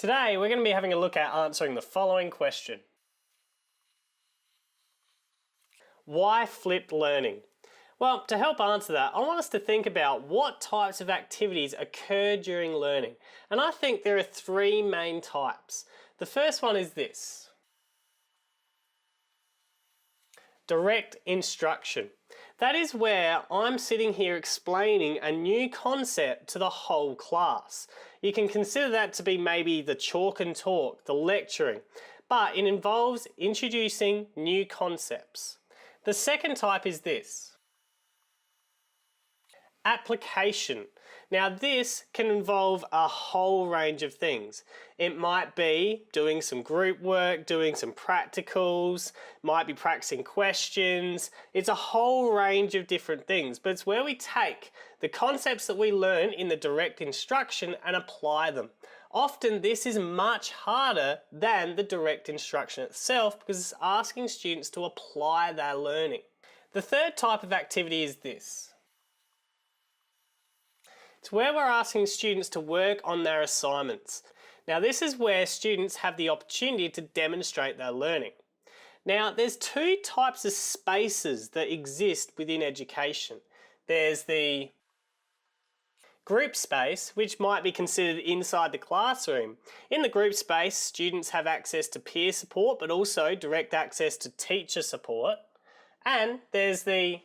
Today we're going to be having a look at answering the following question. Why flipped learning? Well, to help answer that, I want us to think about what types of activities occur during learning. And I think there are three main types. The first one is this. Direct instruction. That is where I'm sitting here explaining a new concept to the whole class. You can consider that to be maybe the chalk and talk, the lecturing, but it involves introducing new concepts. The second type is this. Application. Now this can involve a whole range of things. It might be doing some group work, doing some practicals, might be practicing questions. It's a whole range of different things, but it's where we take the concepts that we learn in the direct instruction and apply them. Often this is much harder than the direct instruction itself because it's asking students to apply their learning. The third type of activity is this. It's where we're asking students to work on their assignments. Now this is where students have the opportunity to demonstrate their learning. Now there's two types of spaces that exist within education. There's the group space, which might be considered inside the classroom. In the group space, students have access to peer support, but also direct access to teacher support. And there's the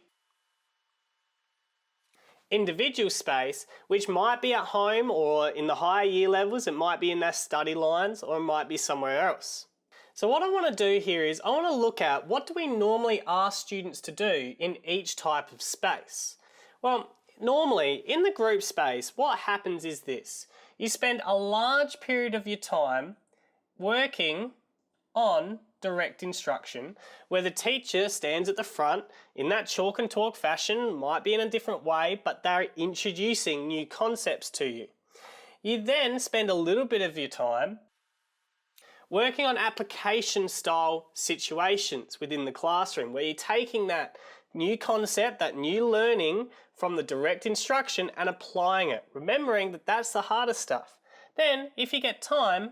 individual space, which might be at home or in the higher year levels, it might be in their study lines or it might be somewhere else. So what I want to do here is I want to look at what do we normally ask students to do in each type of space. Well, normally in the group space, what happens is this. You spend a large period of your time working on direct instruction, where the teacher stands at the front in that chalk and talk fashion, might be in a different way, but they're introducing new concepts to you. You then spend a little bit of your time working on application style situations within the classroom, where you're taking that new concept, that new learning from the direct instruction and applying it, remembering that that's the harder stuff. Then, if you get time,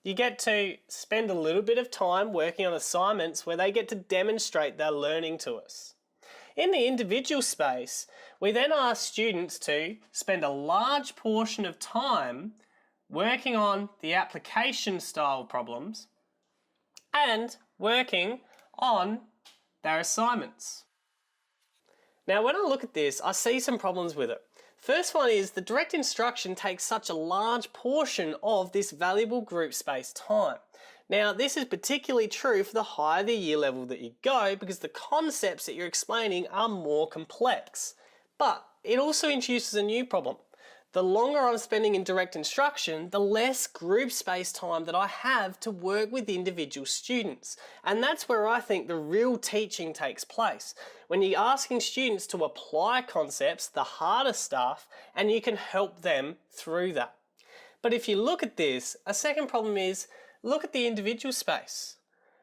you get to spend a little bit of time working on assignments where they get to demonstrate their learning to us. In the individual space, we then ask students to spend a large portion of time working on the application style problems and working on their assignments. Now when I look at this, I see some problems with it. First one is the direct instruction takes such a large portion of this valuable group space time. Now this is particularly true for the higher the year level that you go because the concepts that you're explaining are more complex. But it also introduces a new problem. The longer I'm spending in direct instruction, the less group space time that I have to work with individual students. And that's where I think the real teaching takes place. When you're asking students to apply concepts, the harder stuff, and you can help them through that. But if you look at this, a second problem is, look at the individual space.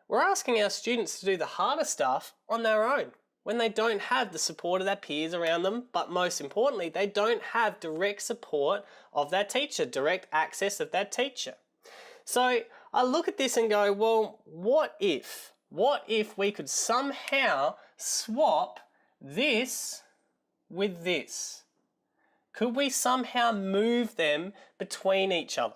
We're asking our students to do the harder stuff on their own, when they don't have the support of their peers around them, but most importantly, they don't have direct support of their teacher, direct access of their teacher. So I look at this and go, well, what if we could somehow swap this with this? Could we somehow move them between each other?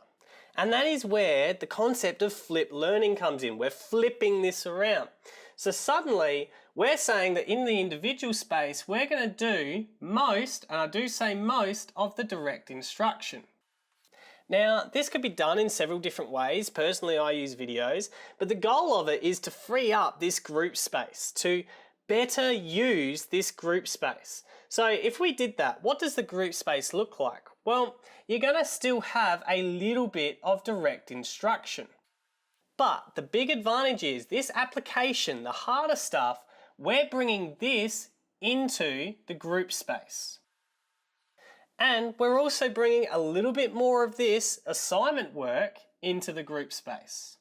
And that is where the concept of flipped learning comes in. We're flipping this around. So suddenly, we're saying that in the individual space, we're going to do most, and I do say most, of the direct instruction. Now, this could be done in several different ways. Personally, I use videos, but the goal of it is to free up this group space, to better use this group space. So if we did that, what does the group space look like? Well, you're going to still have a little bit of direct instruction. But the big advantage is this application, the harder stuff, we're bringing this into the group space. And we're also bringing a little bit more of this assignment work into the group space.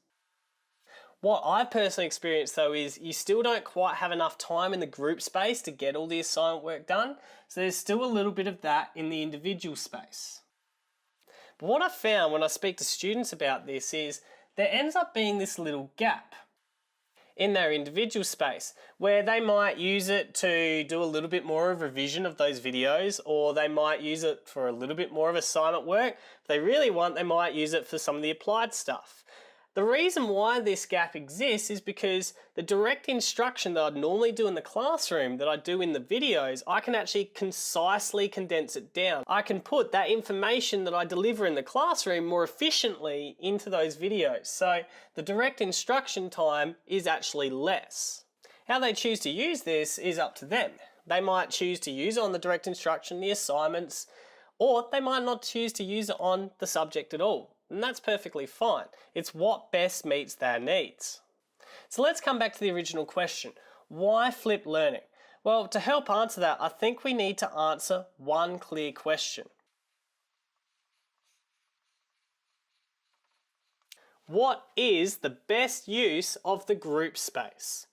What I've personally experienced though is you still don't quite have enough time in the group space to get all the assignment work done, so there's still a little bit of that in the individual space. But what I found when I speak to students about this is there ends up being this little gap in their individual space where they might use it to do a little bit more of revision of those videos, or they might use it for a little bit more of assignment work. If they really want, they might use it for some of the applied stuff. The reason why this gap exists is because the direct instruction that I'd normally do in the classroom, that I do in the videos, I can actually concisely condense it down. I can put that information that I deliver in the classroom more efficiently into those videos. So the direct instruction time is actually less. How they choose to use this is up to them. They might choose to use it on the direct instruction, the assignments, or they might not choose to use it on the subject at all. And that's perfectly fine. It's what best meets their needs. So let's come back to the original question. Why flipped learning? Well, to help answer that, I think we need to answer one clear question. What is the best use of the group space?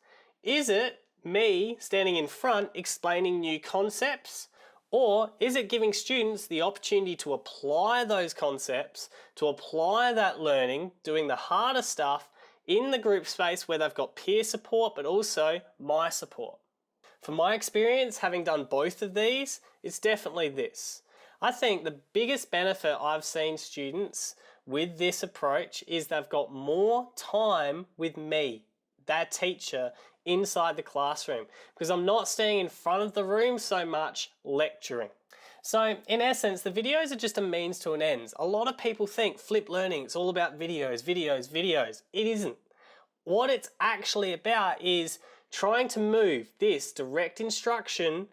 Is it me standing in front explaining new concepts? Or is it giving students the opportunity to apply those concepts, to apply that learning, doing the harder stuff in the group space where they've got peer support, but also my support? From my experience, having done both of these, it's definitely this. I think the biggest benefit I've seen students with this approach is they've got more time with me, their teacher, inside the classroom, because I'm not standing in front of the room so much lecturing. So in essence, the videos are just a means to an end. A lot of people think flipped learning, it's all about videos, videos, videos. It isn't. What it's actually about is trying to move this direct instruction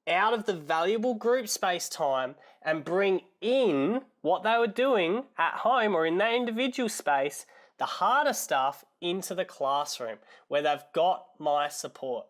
out of the valuable group space time and bring in what they were doing at home or in their individual space, the harder stuff, into the classroom where they've got my support.